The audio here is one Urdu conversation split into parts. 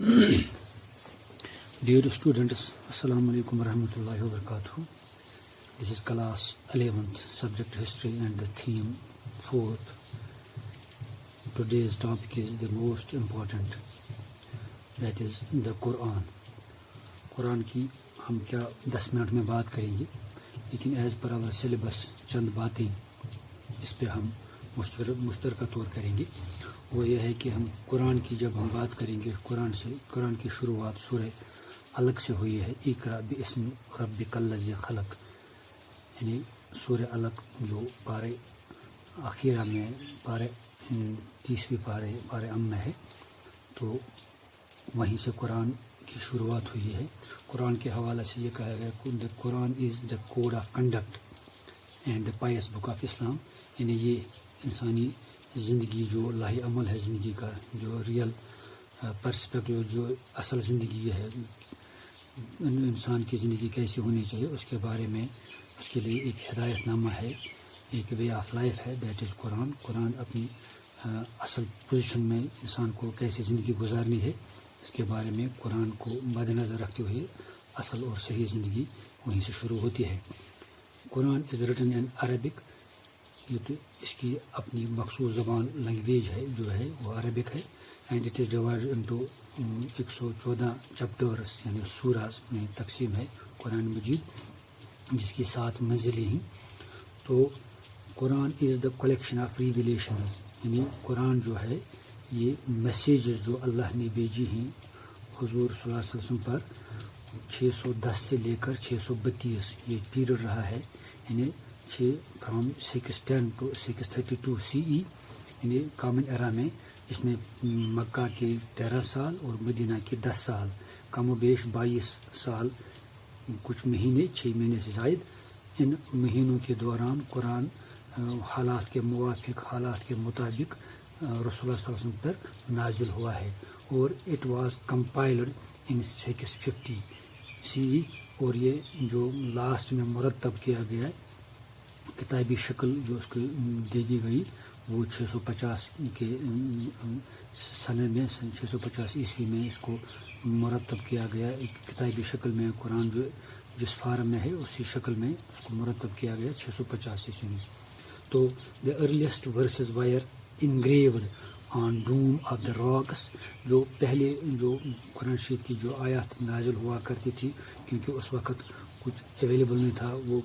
Dear students, Assalamu alaikum warahmatullahi wabarakatuh. This is class 11th, subject history, and the theme 4th. Today's topic is the most important, that is the Quran. قرآن کی ہم کیا 10 منٹ میں بات کریں گے، لیکن ایز پر آور سلیبس چند باتیں اس پہ ہم مشترکہ طور کریں گے. وہ یہ ہے کہ ہم قرآن کی جب ہم بات کریں گے، قرآن کی شروعات سورہ علق سے ہوئی ہے. اقرا باسم ربک الذی خلق، یعنی سورہ علق جو پارے اخیرہ میں پارے 30ویں پارے ام میں ہے، تو وہیں سے قرآن کی شروعات ہوئی ہے. قرآن کے حوالے سے یہ کہا گیا کہ Quran is the code of conduct and the pious book of Islam, یعنی یہ انسانی زندگی جو لاہ عمل ہے، زندگی کا جو ریئل پرسپیکٹو، جو اصل زندگی ہے، انسان کی زندگی کیسی ہونی چاہیے، اس کے بارے میں اس کے لیے ایک ہدایت نامہ ہے، ایک وے آف لائف ہے، دیٹ از قرآن. قرآن اپنی اصل پوزیشن میں انسان کو کیسی زندگی گزارنی ہے، اس کے بارے میں قرآن کو مد نظر رکھتے ہوئے اصل اور صحیح زندگی وہیں سے شروع ہوتی ہے. قرآن از ریٹن ان عربک، یہ تو اس کی اپنی مخصوص زبان لینگویج ہے جو ہے وہ عربک ہے. And it is divide into 114 chapters, یعنی سوراز میں تقسیم ہے قرآن مجید، جس کی 7 منزلیں ہیں. تو قرآن is the collection of revelations, یعنی قرآن جو ہے یہ میسیجز جو اللہ نے بھیجی ہیں حضور صلی اللہ علیہ وسلم پر 610 سے لے کر 632 یہ پیریڈ رہا ہے، یعنی فرام 610 to 632 CE، یعنی کامن ایرا میں، اس میں مکہ کے 13 سال اور مدینہ کے 10 سال، کم و بیش 22 سال کچھ مہینے، 6 مہینے سے زائد. ان مہینوں کے دوران قرآن حالات کے موافق، حالات کے مطابق رسول اللہ صلی اللہ علیہ وسلم پر نازل ہوا ہے. اور it was compiled in 650 CE، اور یہ جو لاسٹ میں مرتب کیا گیا ہے، کتابی شکل جو اس کو دے دی گئی، وہ 650 کے سنے میں 650 عیسوی میں اس کو مرتب کیا گیا. ایک کتابی شکل میں قرآن جو جس فارم میں ہے اسی شکل میں اس کو مرتب کیا گیا 650 عیسوی میں. تو the earliest verses were engraved on dome of the rocks, جو پہلے جو قرآن شریف کی جو آیات نازل ہوا کرتی تھی، کیونکہ اس وقت کچھ اویلیبل نہیں تھا، وہ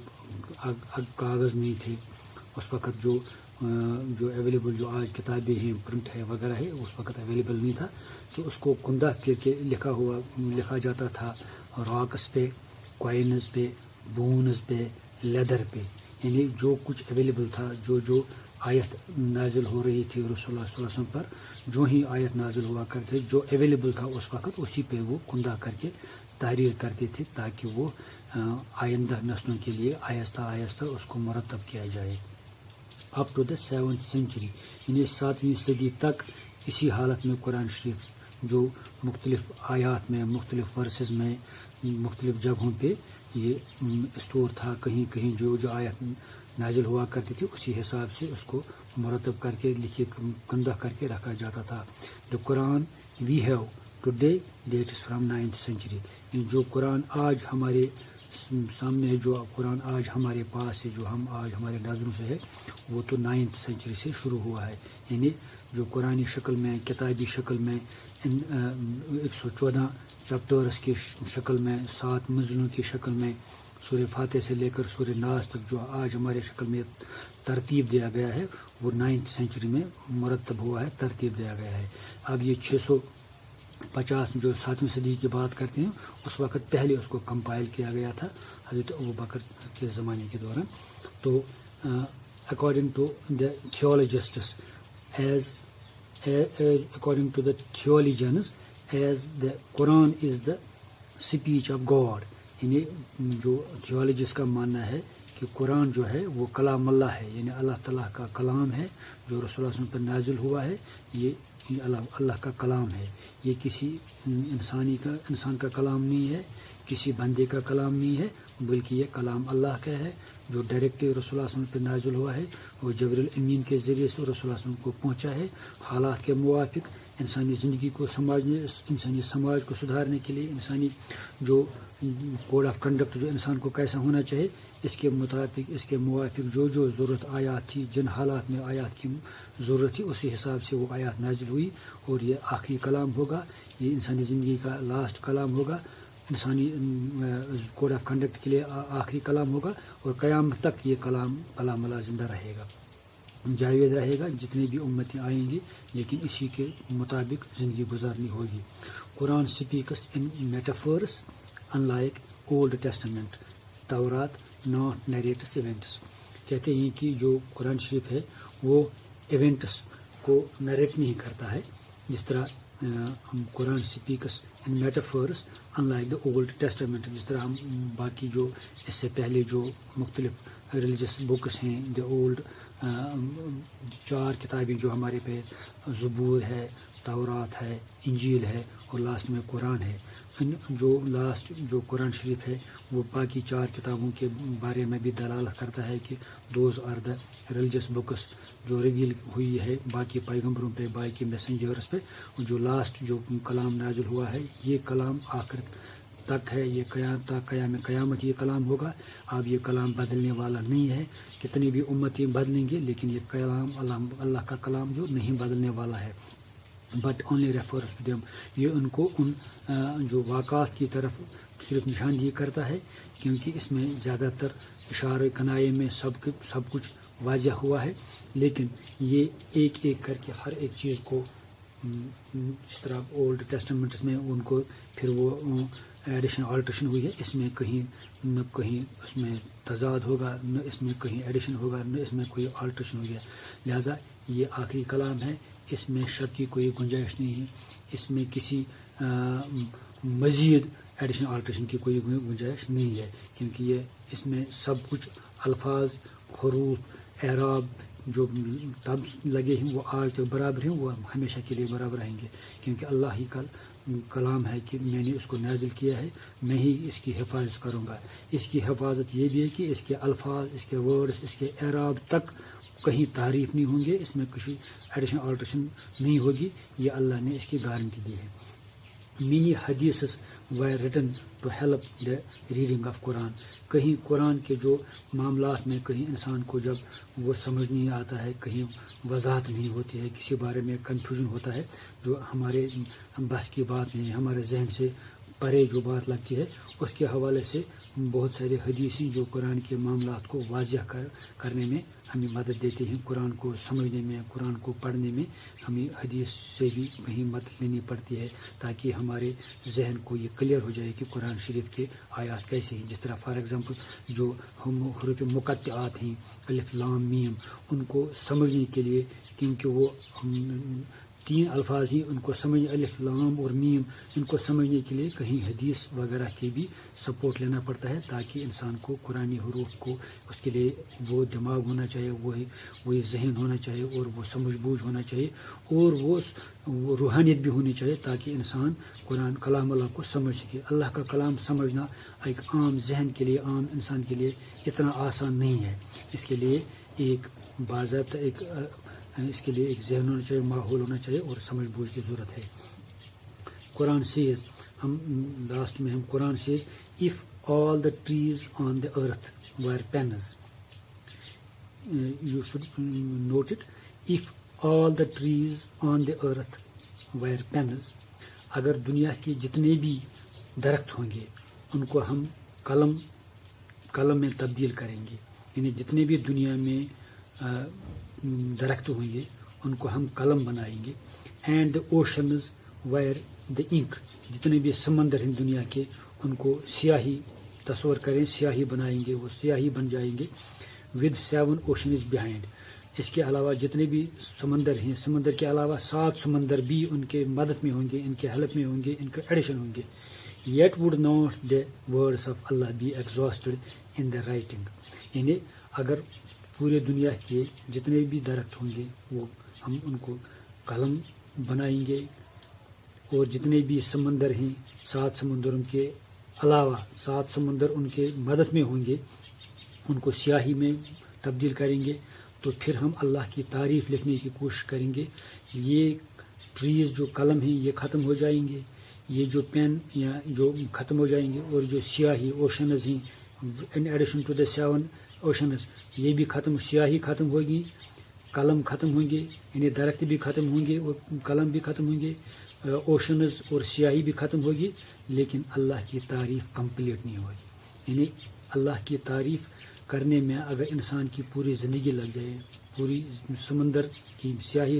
کاغذ نہیں تھے اس وقت، جو اویلیبل جو آج کتابیں ہیں، پرنٹ ہے وغیرہ ہے، اس وقت اویلیبل نہیں تھا. تو اس کو کندہ کر کے لکھا جاتا تھا راکس پہ، کوائنز پہ، بونز پہ، لیدر پہ، یعنی جو کچھ اویلیبل تھا، جو آیت نازل ہو رہی تھی رسول اللہ صلی اللہ علیہ وسلم پر، جو ہی آیت نازل ہوا کرتے جو اویلیبل تھا اس وقت، اسی پہ وہ کندہ کر کے تحریر کرتے تھے، تاکہ وہ آئندہ نسلوں کے لیے آہستہ آہستہ اس کو مرتب کیا جائے. Up to the 7th century، یعنی 7ویں صدی تک اسی حالت میں قرآن شریف جو مختلف آیات میں، مختلف ورسز میں، مختلف جگہوں پہ یہ اسٹور تھا. کہیں کہیں جو آیت نازل ہوا کرتی تھی اسی حساب سے اس کو مرتب کر کے لکھے کندہ کر کے رکھا جاتا تھا. The Quran we have today date is from 9th century، جو قرآن آج ہمارے سامنے ہے، جو قرآن آج ہمارے پاس ہے، جو ہم آج ہمارے ناظروں سے ہے، وہ تو 9th century سے شروع ہوا ہے. یعنی جو قرآنی شکل میں، کتابی شکل میں، 114 چیپٹرز کی شکل میں، 7 منزلوں کی شکل میں، سورہ فاتح سے لے کر سورہ ناس تک جو آج ہمارے شکل میں ترتیب دیا گیا ہے، وہ 9th century میں مرتب ہوا ہے، ترتیب دیا گیا ہے. اب یہ 650 جو 7ویں صدی کی بات کرتے ہیں، اس وقت پہلے اس کو کمپائل کیا گیا تھا حضرت ابوبکر کے زمانے کے دوران. تو according to the theologists, according to the theologians, as the Quran is the speech of God، یعنی جو تھیولوجسٹ کا ماننا ہے کہ قرآن جو ہے وہ کلام اللہ ہے، یعنی اللہ تعالیٰ کا کلام ہے، جو رسول اللہ صلی اللہ علیہ وسلم پر نازل ہوا ہے، یہ اللہ کا کلام ہے. یہ کسی انسان کا کلام نہیں ہے، کسی بندے کا کلام نہیں ہے، بلکہ یہ کلام اللہ کا ہے، جو ڈائریکٹ رسول اللہ صلی اللہ علیہ وسلم پہ نازل ہوا ہے، وہ جبریل امین کے ذریعے سے رسول اللہ صلی اللہ علیہ وسلم کو پہنچا ہے. حالات کے موافق انسانی زندگی کو سمجھنے، انسانی سماج کو سدھارنے کے لیے، انسانی جو کوڈ آف کنڈکٹ جو انسان کو کیسا ہونا چاہیے، اس کے مطابق اس کے موافق جو ضرورت آیات تھی، جن حالات میں آیات کی ضرورت تھی، اسی حساب سے وہ آیات نازل ہوئی، اور یہ آخری کلام ہوگا، یہ انسانی زندگی کا لاسٹ کلام ہوگا، انسانی کوڈ آف کنڈکٹ کے لیے آخری کلام ہوگا، اور قیامت تک یہ کلام اللہ زندہ رہے گا، جاوید رہے گا، جتنی بھی امتیں آئیں گی، لیکن اسی کے مطابق زندگی گزارنی ہوگی۔ Quran speaks in metaphors unlike Old Testament, Torah not narrates events. کہتے ہیں کہ جو قرآن شریف ہے وہ ایونٹس کو نریٹ نہیں کرتا ہے، جس طرح ہم Quran speaks in metaphors unlike the Old Testament, جس طرح ہم باقی جو اس سے پہلے جو مختلف ریلیجس بکس ہیں، دا اولڈ 4 کتابیں جو ہمارے پہ زبور ہے، تورات ہے، انجیل ہے، اور لاسٹ میں قرآن ہے، جو لاسٹ جو قرآن شریف ہے وہ باقی 4 کتابوں کے بارے میں بھی دلالت کرتا ہے کہ those are the religious books جو ریویل ہوئی ہے باقی پیغمبروں پہ، باقی میسنجرس پہ، اور جو لاسٹ جو کلام نازل ہوا ہے یہ کلام آخر تک ہے، یہ قیامت یہ کلام ہوگا۔ اب یہ کلام بدلنے والا نہیں ہے، کتنی بھی امتیں بدلیں گے، لیکن یہ کلام اللہ کا کلام جو نہیں بدلنے والا ہے، but only refers to them, یہ ان کو ان جو واقعات کی طرف صرف نشاندہی کرتا ہے، کیونکہ اس میں زیادہ تر اشارے کنائے میں سب کچھ واضح ہوا ہے، لیکن یہ ایک ایک کر کے ہر ایک چیز کو، جس طرح اولڈ ٹیسٹمنٹس میں ان کو پھر وہ ایڈیشن آلٹریشن ہوئی ہے، اس میں کہیں نہ کہیں اس میں تضاد ہوگا، نہ اس میں کہیں ایڈیشن ہوگا، نہ اس میں کوئی آلٹریشن ہوگی، لہذا یہ آخری کلام ہے، اس میں شک کی کوئی گنجائش نہیں ہے، اس میں کسی مزید ایڈیشن آلٹریشن کی کوئی گنجائش نہیں ہے، کیونکہ یہ اس میں سب کچھ الفاظ، حروف، اعراب جو تب لگے ہیں وہ آج تک برابر ہیں، وہ ہمیشہ کے لیے برابر رہیں گے، کیونکہ اللہ ہی کا کلام ہے کہ میں نے اس کو نازل کیا ہے، میں ہی اس کی حفاظت کروں گا۔ اس کی حفاظت یہ بھی ہے کہ اس کے الفاظ، اس کے ورڈز، اس کے اعراب تک کہیں تعریف نہیں ہوں گے، اس میں کسی ایڈیشن آلٹریشن نہیں ہوگی، یہ اللہ نے اس کی گارنٹی دی ہے۔ Many hadiths were written to help the reading of Quran. کہیں قرآن کے جو معاملات میں کہیں انسان کو جب وہ سمجھ نہیں آتا ہے، کہیں وضاحت نہیں ہوتی ہے، کسی بارے میں کنفیوژن ہوتا ہے، جو ہمارے بس کی بات نہیں، ہمارے ذہن سے پرے جو بات لگتی ہے، اس کے حوالے سے بہت سارے حدیثیں جو قرآن کے معاملات کو واضح کرنے میں ہمیں مدد دیتے ہیں، قرآن کو سمجھنے میں، قرآن کو پڑھنے میں ہمیں حدیث سے بھی کہیں مدد لینی پڑتی ہے، تاکہ ہمارے ذہن کو یہ کلیئر ہو جائے کہ قرآن شریف کے آیات کیسے ہیں۔ جس طرح فار ایگزامپل جو ہم حروف مقطعات ہیں، الف لام میم، ان کو سمجھنے کے لیے، کیونکہ وہ 3 الفاظ ہی ان کو سمجھ، الف لام اور میم، ان کو سمجھنے کے لیے کہیں حدیث وغیرہ کی بھی سپورٹ لینا پڑتا ہے، تاکہ انسان کو قرآنی حروف کو، اس کے لیے وہ دماغ ہونا چاہیے، وہی ذہن ہونا چاہیے، اور وہ سمجھ بوجھ ہونا چاہیے، اور وہ روحانیت بھی ہونی چاہیے، تاکہ انسان قرآن کلام اللہ کو سمجھ سکے۔ اللہ کا کلام سمجھنا ایک عام ذہن کے لیے، عام انسان کے لیے اتنا آسان نہیں ہے، اس کے لیے ایک باضابطہ اس کے لیے ایک ذہن ہونا چاہیے، ماحول ہونا چاہیے، اور سمجھ بوجھ کی ضرورت ہے۔ قرآن سیز، ہم لاسٹ میں قرآن Cs if all the trees on the earth were pennies, you should note it, if all the trees on the earth were pennies، اگر دنیا کے جتنے بھی درخت ہوں گے ان کو ہم قلم میں تبدیل کریں گے، یعنی جتنے بھی دنیا میں درخت ہوں گے ان کو ہم قلم بنائیں گے، and the oceans were the ink، جتنے بھی سمندر ہیں دنیا کے ان کو سیاہی، تصور کریں سیاہی بنائیں گے، وہ سیاہی بن جائیں گے، with 7 oceans behind، اس کے علاوہ جتنے بھی سمندر ہیں، سمندر کے علاوہ 7 سمندر بھی ان کے مدد میں ہوں گے، ان کے ہیلپ میں ہوں گے، ان کے ایڈیشن ہوں گے، yet would not the words of Allah be exhausted in the writing، یعنی اگر پورے دنیا کے جتنے بھی درخت ہوں گے وہ ہم ان کو قلم بنائیں گے، اور جتنے بھی سمندر ہیں 7 سمندروں کے علاوہ 7 سمندر ان کے مدد میں ہوں گے، ان کو سیاہی میں تبدیل کریں گے، تو پھر ہم اللہ کی تعریف لکھنے کی کوشش کریں گے۔ یہ ٹریز جو قلم ہیں یہ ختم ہو جائیں گے، یہ جو پین یا جو ختم ہو جائیں گے، اور جو سیاہی اوشنز ہیں ان ایڈیشن ٹو دا 7 اوشنز یہ بھی سیاہی ختم ہوگی، قلم ختم ہوں گے، یعنی درخت بھی ختم ہوں گے اور قلم بھی ختم ہوں گے، اوشنز اور سیاہی بھی ختم ہوگی، لیکن اللہ کی تعریف کمپلیٹ نہیں ہوگی. یعنی اللہ کی تعریف کرنے میں اگر انسان کی پوری زندگی لگ جائے، پوری سمندر کی سیاہی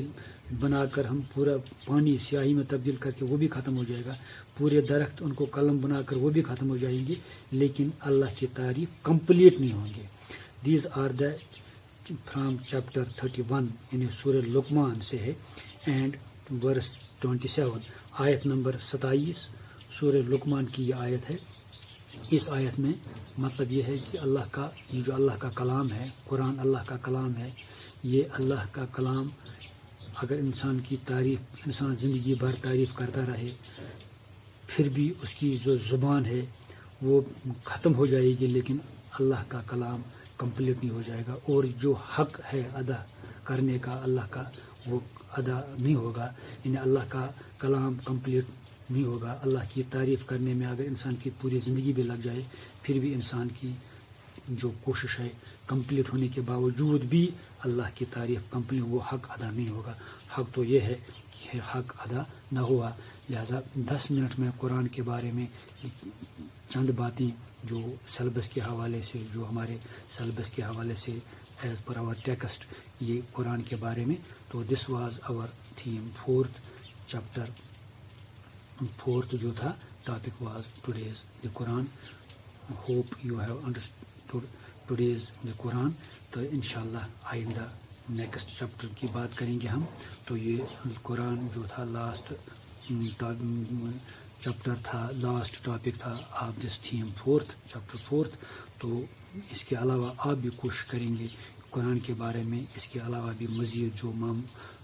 بنا کر ہم پورا پانی سیاہی میں تبدیل کر کے وہ بھی ختم ہو جائے گا، پورے درخت ان کو قلم بنا کر وہ بھی ختم ہو جائیں گے، لیکن اللہ کی تعریف کمپلیٹ نہیں ہوں گے. These are the from chapter 31 یعنی سورہ لقمان سے ہے، اینڈ ورس 27 آیت نمبر 27 سورہ لقمان کی یہ آیت ہے. اس آیت میں مطلب یہ ہے کہ جو اللہ کا کلام ہے، قرآن اللہ کا کلام ہے، یہ اللہ کا کلام اگر انسان کی تعریف انسان زندگی بھر تعریف کرتا رہے، پھر بھی اس کی جو زبان ہے وہ ختم ہو جائے گی، لیکن اللہ کا کلام کمپلیٹ نہیں ہو جائے گا، اور جو حق ہے ادا کرنے کا اللہ کا وہ ادا نہیں ہوگا. یعنی اللہ کا کلام کمپلیٹ نہیں ہوگا. اللہ کی تعریف کرنے میں اگر انسان کی پوری زندگی بھی لگ جائے، پھر بھی انسان کی جو کوشش ہے کمپلیٹ ہونے کے باوجود بھی اللہ کی تعریف کمپلیٹ وہ حق ادا نہیں ہوگا. حق تو یہ ہے کہ حق ادا نہ ہوا. لہذا 10 منٹ میں قرآن کے بارے میں چند باتیں جو سیلبس کے حوالے سے، جو ہمارے سیلبس کے حوالے سے ایز پر آور ٹیکسٹ یہ قرآن کے بارے میں. تو this was our theme 4th chapter 4th جو تھا topic was today's the Quran. Hope you have understood today's the Quran. تو انشاءاللہ آئندہ نیکسٹ چیپٹر کی بات کریں گے ہم. تو یہ قرآن جو تھا لاسٹ چیپٹر تھا، لاسٹ ٹاپک تھا of this theme 4th chapter 4th. تو اس کے علاوہ آپ بھی کوشش کریں گے قرآن کے بارے میں، اس کے علاوہ بھی مزید جو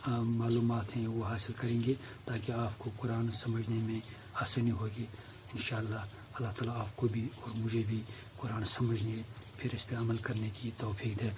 معلومات ہیں وہ حاصل کریں گے، تاکہ آپ کو قرآن سمجھنے میں آسانی ہوگی. انشاءاللہ اللہ تعالیٰ آپ کو بھی اور مجھے بھی قرآن سمجھنے پھر اس پہ عمل کرنے کی توفیق دے.